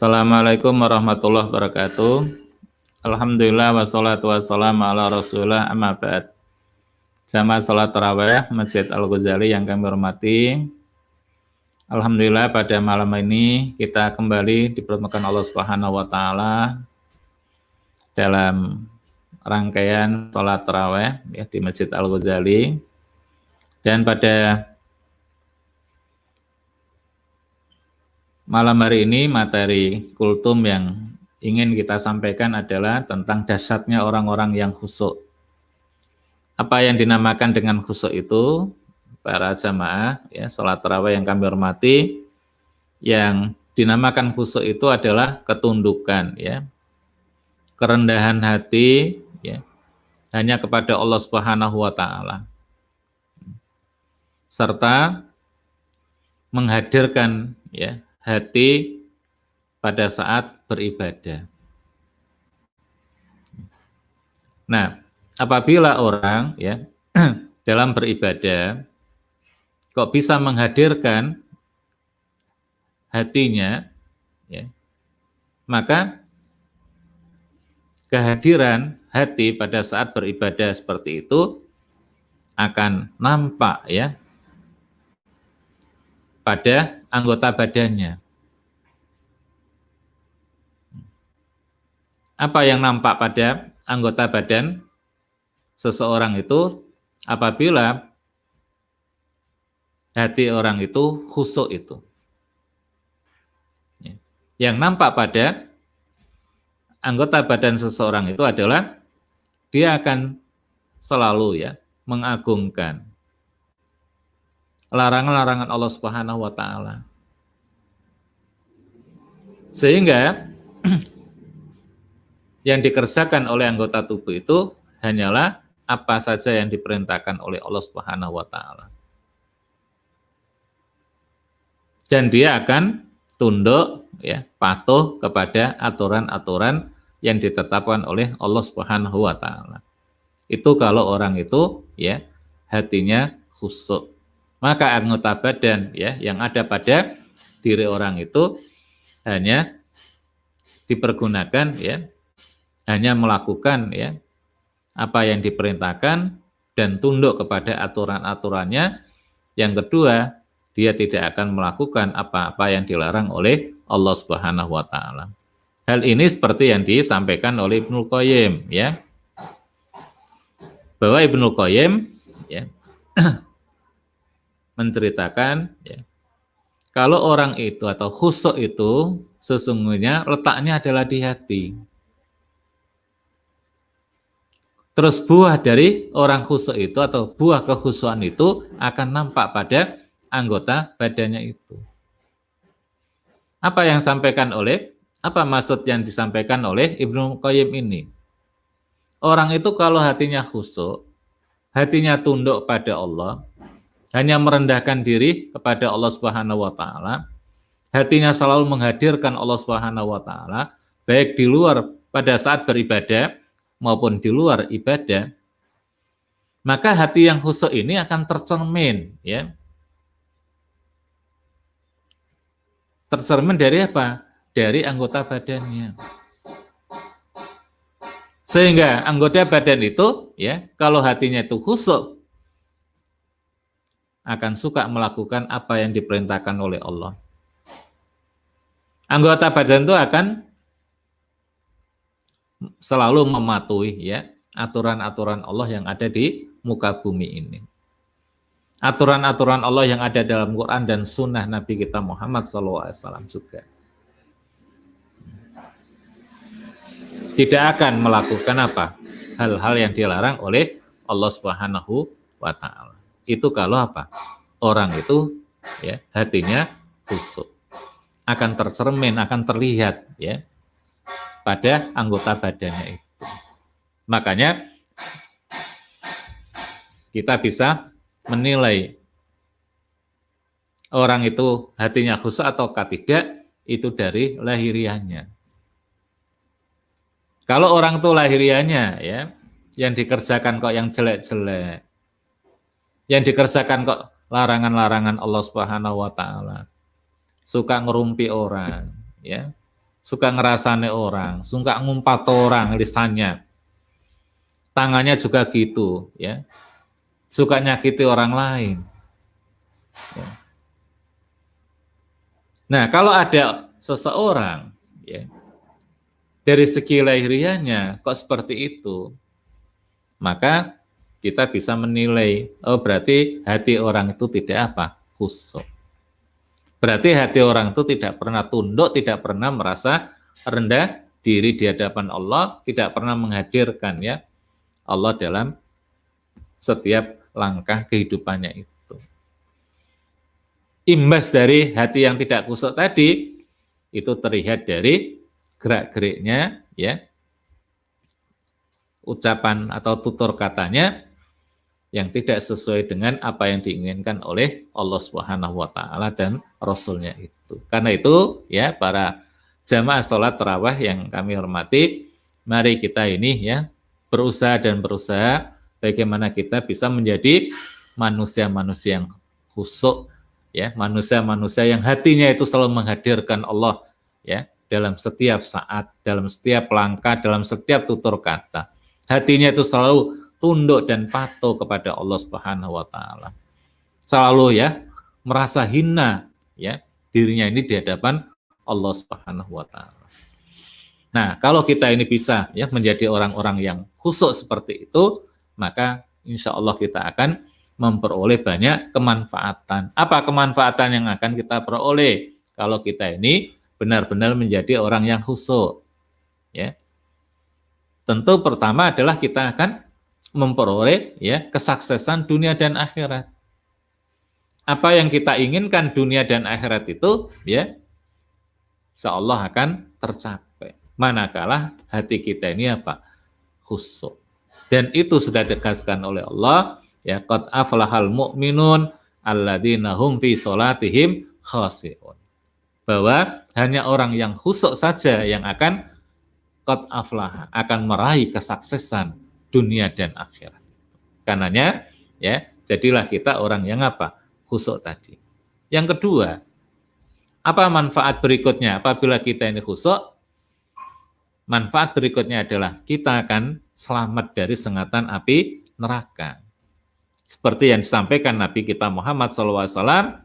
Assalamualaikum warahmatullahi wabarakatuh. Alhamdulillah wassalatu wassalamu ala rasulillah amma ba'd. Jamaah salat tarawih Masjid Al-Ghazali yang kami hormati. Alhamdulillah pada malam ini kita kembali dipertemukan Allah Subhanahu wa taala dalam rangkaian salat tarawih ya, di Masjid Al-Ghazali. Dan pada malam hari ini materi kultum yang ingin kita sampaikan adalah tentang dahsyatnya orang-orang yang khusyuk. Apa yang dinamakan dengan khusyuk itu, para jamaah ya, salat tarawih yang kami hormati, yang dinamakan khusyuk itu adalah ketundukan ya, kerendahan hati ya, hanya kepada Allah Subhanahu wa taala. Serta menghadirkan ya hati pada saat beribadah. Nah, apabila orang ya dalam beribadah kok bisa menghadirkan hatinya ya, maka kehadiran hati pada saat beribadah seperti itu akan nampak ya pada anggota badannya. Apa yang nampak pada anggota badan seseorang itu apabila hati orang itu khusyuk itu. Yang nampak pada anggota badan seseorang itu adalah dia akan selalu ya mengagungkan larangan-larangan Allah Subhanahu wa taala. Sehingga yang dikerjakan oleh anggota tubuh itu hanyalah apa saja yang diperintahkan oleh Allah Subhanahu wa taala. Dan dia akan tunduk ya, patuh kepada aturan-aturan yang ditetapkan oleh Allah Subhanahu wa taala. Itu kalau orang itu ya hatinya khusyuk. Maka anggota badan ya yang ada pada diri orang itu hanya dipergunakan ya, hanya melakukan ya apa yang diperintahkan dan tunduk kepada aturan-aturannya. Yang kedua, dia tidak akan melakukan apa-apa yang dilarang oleh Allah Subhanahu wa taala. Hal ini seperti yang disampaikan oleh Ibnul Qayyim ya. Bahwa Ibnul Qayyim ya menceritakan ya, kalau orang itu atau khusyuk itu sesungguhnya letaknya adalah di hati. Terus buah dari orang khusyuk itu atau buah kekhusyukan itu akan nampak pada anggota badannya itu. Apa maksud yang disampaikan oleh Ibnu Qayyim ini? Orang itu kalau hatinya khusyuk, hatinya tunduk pada Allah, hanya merendahkan diri kepada Allah Subhanahu wa taala, hatinya selalu menghadirkan Allah Subhanahu wa taala, baik di luar pada saat beribadah maupun di luar ibadah, maka hati yang khusyuk ini akan tercermin ya. Tercermin dari apa? Dari anggota badannya. Sehingga anggota badan itu ya, kalau hatinya itu khusyuk akan suka melakukan apa yang diperintahkan oleh Allah. Anggota badan itu akan selalu mematuhi ya aturan-aturan Allah yang ada di muka bumi ini. Aturan-aturan Allah yang ada dalam Quran dan sunnah Nabi kita Muhammad SAW juga. Tidak akan melakukan apa? Hal-hal yang dilarang oleh Allah Subhanahu wa taala. Itu kalau apa? Orang itu ya hatinya khusyuk. Akan tercermin, akan terlihat ya pada anggota badannya itu. Makanya kita bisa menilai orang itu hatinya khusyuk ataukah tidak itu dari lahiriahnya. Kalau orang itu lahiriahnya ya yang dikerjakan kok yang jelek-jelek, yang dikerjakan kok larangan-larangan Allah Subhanahu wa taala, suka ngerumpi orang ya, suka ngerasane orang, suka ngumpat orang lisannya, tangannya juga gitu, ya, suka nyakiti orang lain. Ya. Nah, kalau ada seseorang, ya, dari segi lahiriahnya kok seperti itu, maka kita bisa menilai, oh berarti hati orang itu tidak apa? Khusyuk. Berarti hati orang itu tidak pernah tunduk, tidak pernah merasa rendah diri di hadapan Allah, tidak pernah menghadirkan ya Allah dalam setiap langkah kehidupannya itu. Imbas dari hati yang tidak khusyuk tadi, itu terlihat dari gerak-geriknya, ya, ucapan atau tutur katanya yang tidak sesuai dengan apa yang diinginkan oleh Allah Subhanahu wa taala dan Rasulnya itu. Karena itu, ya, para jamaah sholat tarawih yang kami hormati, mari kita ini ya berusaha bagaimana kita bisa menjadi manusia-manusia yang khusyuk, ya, manusia-manusia yang hatinya itu selalu menghadirkan Allah, ya, dalam setiap saat, dalam setiap langkah, dalam setiap tutur kata. Hatinya itu selalu tunduk dan patuh kepada Allah Subhanahu wa taala. Selalu ya merasa hina ya dirinya ini di hadapan Allah Subhanahu wa taala. Nah, kalau kita ini bisa ya menjadi orang-orang yang khusyuk seperti itu, maka insya Allah kita akan memperoleh banyak kemanfaatan. Apa kemanfaatan yang akan kita peroleh kalau kita ini benar-benar menjadi orang yang khusyuk? Ya. Tentu pertama adalah kita akan memperoleh ya kesuksesan dunia dan akhirat. Apa yang kita inginkan dunia dan akhirat itu ya insyaallah akan tercapai. Manakala hati kita ini apa? Khusyuk. Dan itu sudah ditegaskan oleh Allah, ya qad aflahal mu'minun alladzina hum fi sholatihim khashi'un. Bahwa hanya orang yang khusyuk saja yang akan qad aflah, akan meraih kesuksesan dunia dan akhirat. Karenanya, ya, jadilah kita orang yang apa? Khusyuk tadi. Yang kedua, apa manfaat berikutnya apabila kita ini khusyuk? Manfaat berikutnya adalah kita akan selamat dari sengatan api neraka. Seperti yang disampaikan Nabi kita Muhammad SAW,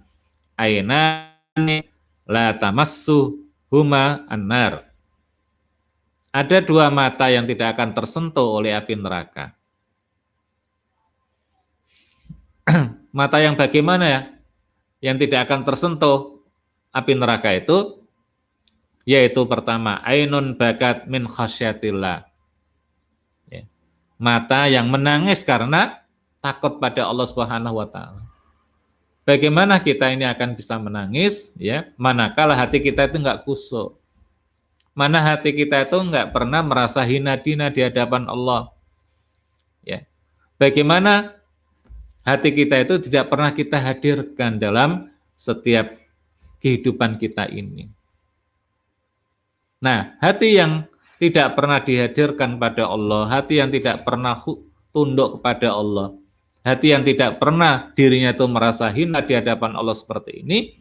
ainani la tamassu huma annar. Ada dua mata yang tidak akan tersentuh oleh api neraka. Mata yang bagaimana ya? Yang tidak akan tersentuh api neraka itu, yaitu pertama, ainun bakat min khasyatillah. Ya. Mata yang menangis karena takut pada Allah Subhanahu wa taala. Bagaimana kita ini akan bisa menangis ya manakala hati kita itu enggak khusyuk. Mana hati kita itu enggak pernah merasa hina-dina di hadapan Allah. Ya. Bagaimana hati kita itu tidak pernah kita hadirkan dalam setiap kehidupan kita ini. Nah, hati yang tidak pernah dihadirkan pada Allah, hati yang tidak pernah tunduk kepada Allah, hati yang tidak pernah dirinya itu merasa hina di hadapan Allah seperti ini,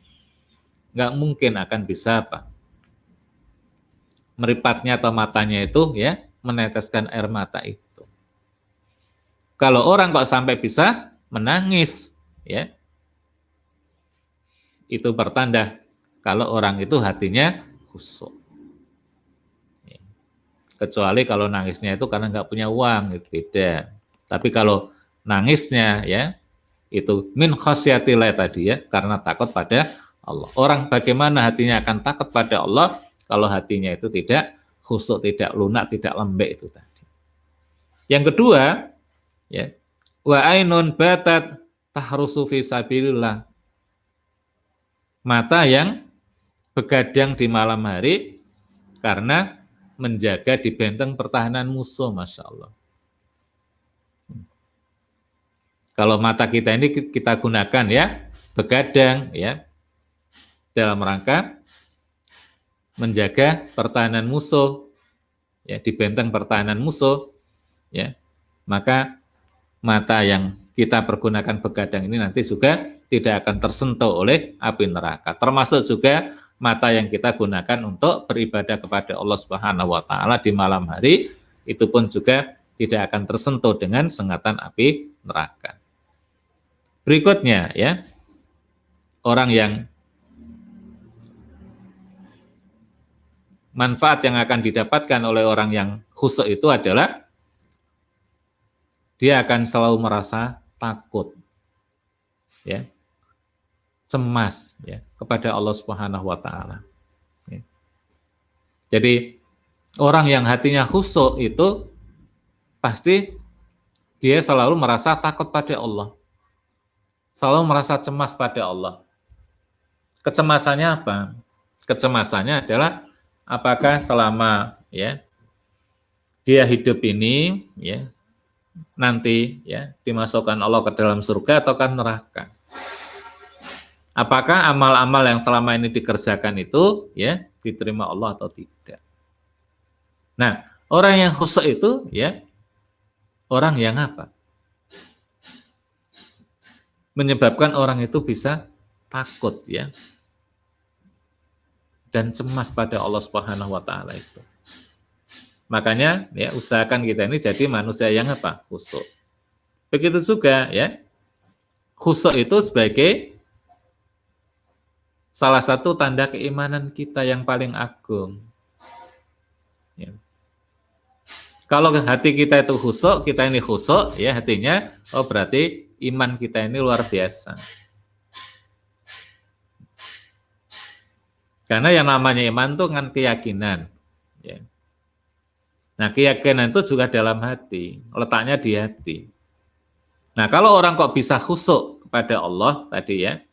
nggak mungkin akan bisa apa? Meripatnya atau matanya itu ya meneteskan air mata itu. Kalau orang kok sampai bisa menangis, ya itu pertanda kalau orang itu hatinya khusyuk. Ya. Kecuali kalau nangisnya itu karena nggak punya uang, itu beda. Tapi kalau nangisnya ya itu min khasyatillah tadi ya karena takut pada Allah. Orang bagaimana hatinya akan takut pada Allah kalau hatinya itu tidak khusyuk, tidak lunak, tidak lembek itu tadi. Yang kedua, ya, wa ainun batat tahrusu fi sabilillah. Mata yang begadang di malam hari karena menjaga di benteng pertahanan musuh, Masya Allah. Kalau mata kita ini kita gunakan ya, begadang ya, dalam rangka menjaga pertahanan musuh, ya di benteng pertahanan musuh, ya maka mata yang kita pergunakan begadang ini nanti juga tidak akan tersentuh oleh api neraka. Termasuk juga mata yang kita gunakan untuk beribadah kepada Allah Subhanahu wa taala di malam hari itu pun juga tidak akan tersentuh dengan sengatan api neraka. Berikutnya ya, orang yang manfaat yang akan didapatkan oleh orang yang khusyuk itu adalah dia akan selalu merasa takut, ya, cemas, ya, kepada Allah Subhanahu wa taala. Ya. Jadi orang yang hatinya khusyuk itu pasti dia selalu merasa takut pada Allah, selalu merasa cemas pada Allah. Kecemasannya apa? Kecemasannya adalah apakah selama ya dia hidup ini ya nanti ya dimasukkan Allah ke dalam surga ataukah neraka? Apakah amal-amal yang selama ini dikerjakan itu ya diterima Allah atau tidak? Nah, orang yang khusyuk itu ya orang yang apa? Menyebabkan orang itu bisa takut ya dan cemas pada Allah Subhanahu wa taala itu. Makanya ya usahakan kita ini jadi manusia yang apa? Khusyuk. Begitu juga ya. Khusyuk itu sebagai salah satu tanda keimanan kita yang paling agung. Ya. Kalau hati kita itu khusyuk, kita ini khusyuk ya hatinya, oh berarti iman kita ini luar biasa. Karena yang namanya iman itu kan keyakinan. Ya. Nah, keyakinan itu juga dalam hati, letaknya di hati. Nah, kalau orang kok bisa khusyuk kepada Allah tadi ya,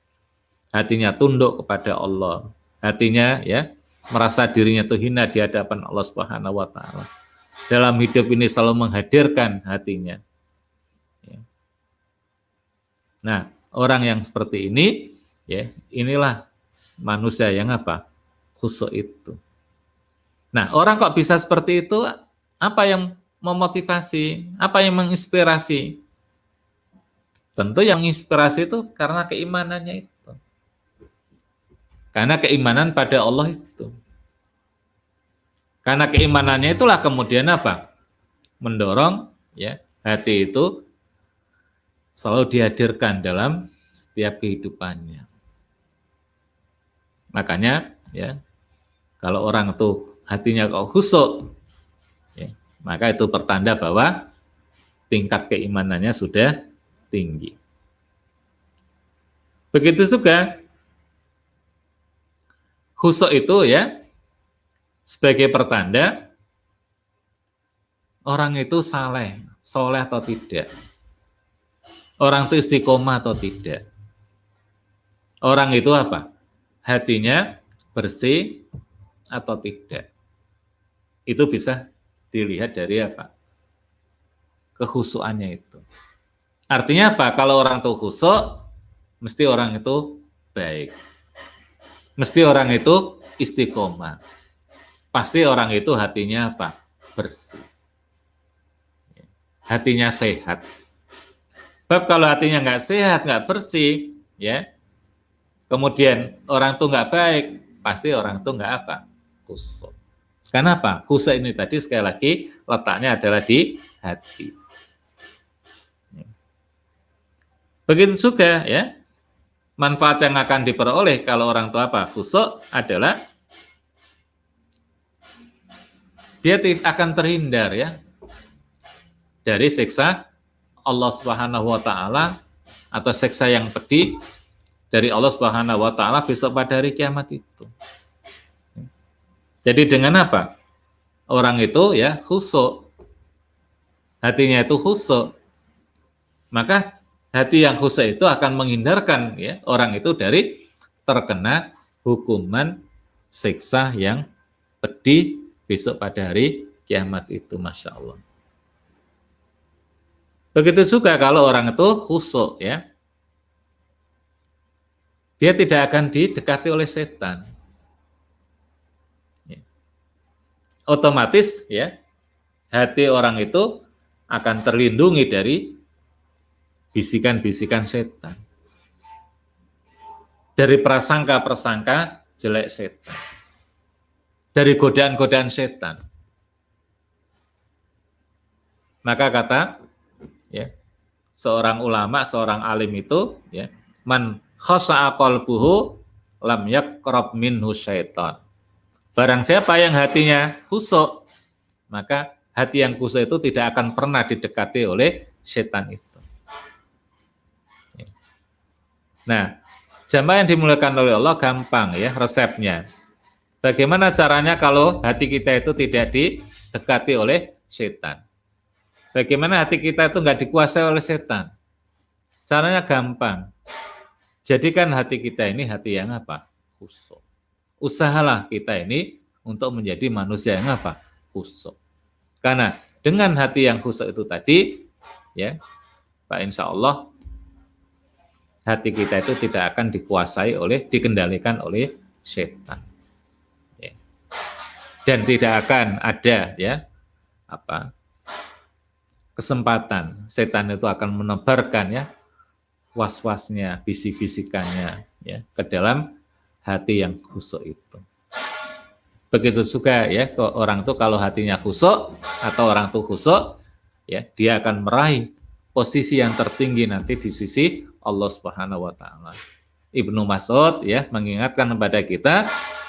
hatinya tunduk kepada Allah, hatinya ya merasa dirinya itu hina di hadapan Allah Subhanahu wa taala. Dalam hidup ini selalu menghadirkan hatinya. Ya. Nah, orang yang seperti ini ya, inilah manusia yang apa? Khusyuk itu. Nah, orang kok bisa seperti itu? Apa yang memotivasi? Apa yang menginspirasi? Tentu yang menginspirasi itu karena keimanannya itu. Karena keimanan pada Allah itu. Karena keimanannya itulah kemudian apa? Mendorong ya hati itu selalu dihadirkan dalam setiap kehidupannya. Makanya ya kalau orang itu hatinya kok khusyuk, ya, maka itu pertanda bahwa tingkat keimanannya sudah tinggi. Begitu juga khusyuk itu ya sebagai pertanda orang itu saleh atau tidak. Orang itu istiqomah atau tidak. Orang itu apa? Hatinya bersih atau tidak. Itu bisa dilihat dari apa? Kekhusyukannya itu. Artinya apa? Kalau orang itu khusyuk, mesti orang itu baik. Mesti orang itu istiqomah. Pasti orang itu hatinya apa? Bersih. Hatinya sehat. Sebab kalau hatinya nggak sehat, nggak bersih, ya, kemudian orang itu nggak baik, pasti orang itu nggak apa? Khusyuk. Kenapa? Khusyuk ini tadi sekali lagi letaknya adalah di hati. Begitu juga ya, manfaat yang akan diperoleh kalau orang tua apa? Khusyuk adalah dia akan terhindar ya dari siksa Allah Subhanahu wa taala atau siksa yang pedih dari Allah Subhanahu wa taala besok pada hari kiamat itu. Jadi dengan apa? Orang itu ya khusyuk. Hatinya itu khusyuk. Maka hati yang khusyuk itu akan menghindarkan ya orang itu dari terkena hukuman siksa yang pedih besok pada hari kiamat itu, Masya Allah. Begitu juga kalau orang itu khusyuk ya, dia tidak akan didekati oleh setan. Ya. Otomatis ya, hati orang itu akan terlindungi dari bisikan-bisikan setan. Dari prasangka-prasangka jelek setan, dari godaan-godaan setan. Maka kata ya seorang ulama, seorang alim itu ya, man khasha'a qalbuhu lam yaqrab minhu syaitan. Barang siapa yang hatinya khusyuk, maka hati yang khusyuk itu tidak akan pernah didekati oleh setan itu. Nah, jamaah yang dimuliakan oleh Allah gampang ya resepnya. Bagaimana caranya kalau hati kita itu tidak didekati oleh setan? Bagaimana hati kita itu nggak dikuasai oleh setan? Caranya gampang. Jadikan hati kita ini hati yang apa? Khusyuk. Usahalah kita ini untuk menjadi manusia yang apa? Khusyuk. Karena dengan hati yang khusyuk itu tadi, ya, Pak, insya Allah hati kita itu tidak akan dikendalikan oleh setan. Ya. Dan tidak akan ada ya apa kesempatan setan itu akan menebarkan ya was-wasnya, bisik-bisikannya ya ke dalam hati yang khusyuk itu. Begitu juga ya orang itu kalau hatinya khusyuk atau orang itu khusyuk ya dia akan meraih posisi yang tertinggi nanti di sisi Allah Subhanahu wa taala. Ibnu Mas'ud ya mengingatkan kepada kita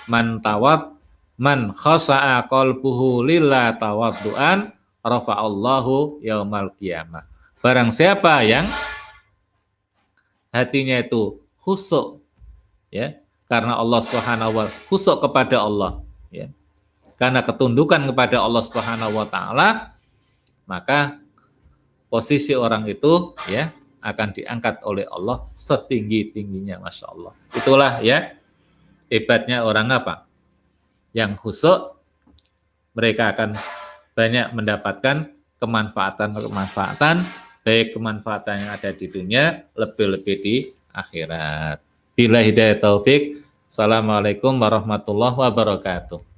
man khasha'a qalbuhu lillah tawadduan rafa'allahu yaumal qiyamah. Barang siapa yang hatinya itu khusyuk ya karena Allah Subhanahu wa khusyuk kepada Allah ya. Karena ketundukan kepada Allah Subhanahu wa taala, maka posisi orang itu ya akan diangkat oleh Allah setinggi-tingginya, Masya Allah. Itulah ya hebatnya orang apa? Yang khusyuk, mereka akan banyak mendapatkan kemanfaatan, baik kemanfaatan yang ada di dunia, lebih-lebih di akhirat. Bila hidayah taufik, assalamualaikum warahmatullahi wabarakatuh.